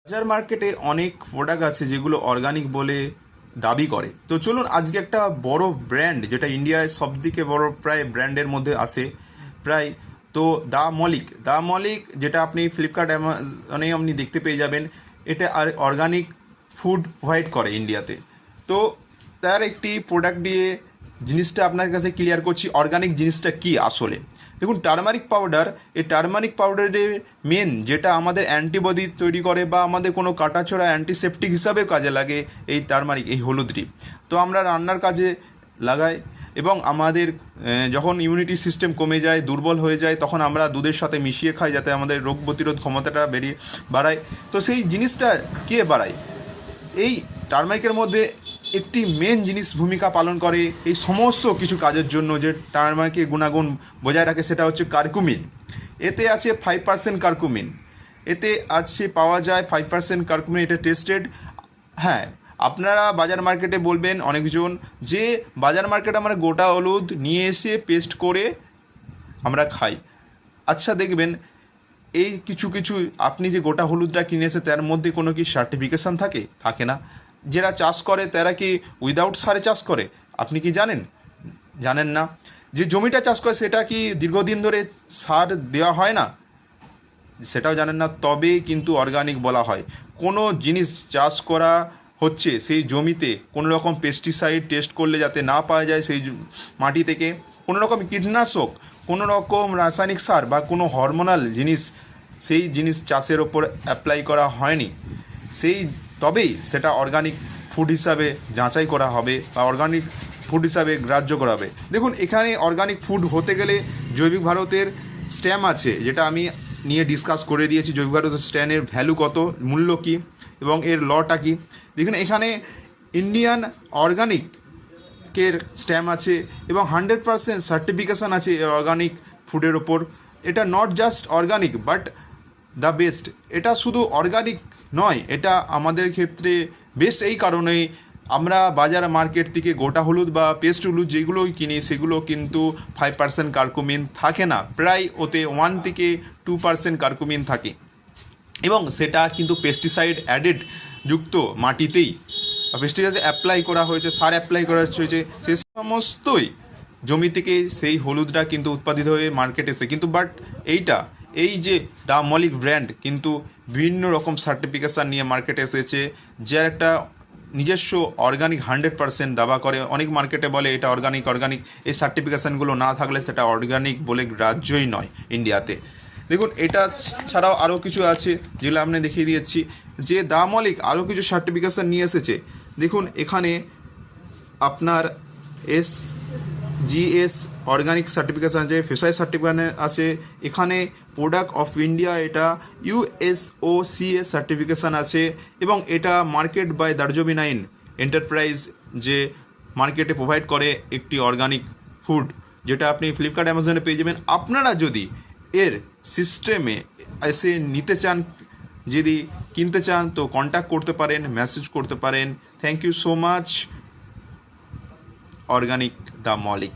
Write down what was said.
বাজার মার্কেটে অনেক প্রোডাক্ট আছে যেগুলো অর্গানিক বলে দাবি করে। তো চলুন আজকে একটা বড় ব্র্যান্ড, যেটা ইন্ডিয়ায় সবথেকে বড় প্রায় ব্র্যান্ডের মধ্যে আসে প্রায়, তো দা মলিক যেটা আপনি ফ্লিপকার্ট অ্যামাজনে আপনি দেখতে পেয়ে যাবেন। এটা আর অর্গানিক ফুড প্রোভাইড করে ইন্ডিয়াতে। তো তার একটি প্রোডাক্ট দিয়ে জিনিসটা আপনার কাছে ক্লিয়ার করছি অর্গানিক জিনিসটা কি আসলে। দেখুন, টারমারিক পাউডার, এই টারমারিক পাউডারের মেন যেটা আমাদের অ্যান্টিবডি তৈরি করে বা আমাদের কোনো কাটাছোড়া অ্যান্টিসেপটিক হিসাবে কাজে লাগে এই টারমারিক, এই হলুদটি। তো আমরা রান্নার কাজে লাগাই এবং আমাদের যখন ইমিউনিটি সিস্টেম কমে যায়, দুর্বল হয়ে যায়, তখন আমরা দুধের সাথে মিশিয়ে খাই যাতে আমাদের রোগ প্রতিরোধ ক্ষমতাটা বাড়ায়। তো সেই জিনিসটা কে বাড়ায়? এই টারমারিকের মধ্যে একটি মেন জিনিস ভূমিকা পালন করে এই সমস্ত কিছু কাজের জন্য, যে টারমারিকের গুণাগুণ বজায় রাখে, সেটা হচ্ছে কার্কুমিন। এতে আছে 5% কার্কুমিন। এতে আছে পাওয়া যায় 5% কার্কুমিন, এটা টেস্টেড। হ্যাঁ, আপনারা বাজার মার্কেটে বলবেন অনেকজন যে বাজার মার্কেটে আমরা গোটা হলুদ নিয়ে এসে পেস্ট করে আমরা খাই। আচ্ছা, দেখবেন এই কিছু কিছু আপনি যে গোটা হলুদটা কিনে এসে তার মধ্যে কোনো কি সার্টিফিকেশান থাকে না। যারা চাষ করে তারা কি উইদাউট সারে চাষ করে? আপনি কি জানেন না। যে জমিটা চাষ করে সেটা কি দীর্ঘদিন ধরে সার দেওয়া হয় না? সেটাও জানেন না। তবেই কিন্তু অর্গানিক বলা হয়। কোনো জিনিস চাষ করা হচ্ছে সেই জমিতে কোনো রকম পেস্টিসাইড টেস্ট করলে যাতে না পাওয়া যায় সেই মাটি থেকে, কোনো রকম কীটনাশক, কোনো রকম রাসায়নিক সার বা কোনো হরমোনাল জিনিস সেই জিনিস চাষের ওপর অ্যাপ্লাই করা হয়নি, তবেই সেটা অর্গানিক ফুড হিসাবে যাচাই করা হবে বা অর্গানিক ফুড হিসাবে গ্রাহ্য করা হবে। দেখুন, এখানে অর্গানিক ফুড হতে গেলে জৈবিক ভারতের স্ট্যাম্প আছে, যেটা আমি নিয়ে ডিসকাস করে দিয়েছি। জৈবিক ভারতের স্ট্যাম্পের ভ্যালু কত, মূল্য কী এবং এর লটা কী। দেখুন, এখানে ইন্ডিয়ান অর্গানিকের স্ট্যাম্প আছে এবং 100% সার্টিফিকেশান আছে অর্গানিক ফুডের ওপর। এটা not just organic but the best. এটা শুধু অর্গানিক নয়, এটা আমাদের ক্ষেত্রে বেস্ট এই কারণেই আমরা বাজার মার্কেট থেকে গোটা হলুদ বা পেস্ট হলুদ যেগুলোই কিনি সেগুলো কিন্তু 5% কার্কুমিন থাকে না, প্রায় ওতে 1 থেকে 2% কার্কুমিন থাকে এবং সেটা কিন্তু পেস্টিসাইড অ্যাডেড যুক্ত মাটিতেই পেস্টিসাইড অ্যাপ্লাই করা হয়েছে, সার অ্যাপ্লাই করা হয়েছে, সে সমস্তই জমি থেকে সেই হলুদটা কিন্তু উৎপাদিত হয়ে মার্কেটে এসে কিন্তু বাট এই যে দা মলিক ব্র্যান্ড কিন্তু বিভিন্ন রকম সার্টিফিকেশান নিয়ে মার্কেটে এসেছে, যার একটা নিজস্ব অর্গানিক 100% দাবা করে। অনেক মার্কেটে বলে এটা অর্গানিক, এই সার্টিফিকেশানগুলো না থাকলে সেটা অর্গানিক বলে গ্রাহ্যই নয় ইন্ডিয়াতে। দেখুন, এটা ছাড়াও আরও কিছু আছে যেগুলো আপনি দেখিয়ে দিয়েছি, যে দা মলিক আরও কিছু সার্টিফিকেশান নিয়ে এসেছে। দেখুন, এখানে আপনার জিএস অর্গানিক সার্টিফিকেশান আছে, ফেসাই সার্টিফিকেশান আছে, এখানে প্রোডাক্ট অফ ইন্ডিয়া এটা USOCA সার্টিফিকেশান আছে এবং এটা মার্কেট বাই দার্জবিনাইন এন্টারপ্রাইজ যে মার্কেটে প্রোভাইড করে একটি অর্গানিক ফুড, যেটা আপনি ফ্লিপকার্ট অ্যামাজনে পেয়ে যাবেন। আপনারা যদি এর সিস্টেমে এসে নিতে চান, যদি কিনতে চান, তো কন্ট্যাক্ট করতে পারেন, মেসেজ করতে পারেন। Thank you so much organic দা মলিক।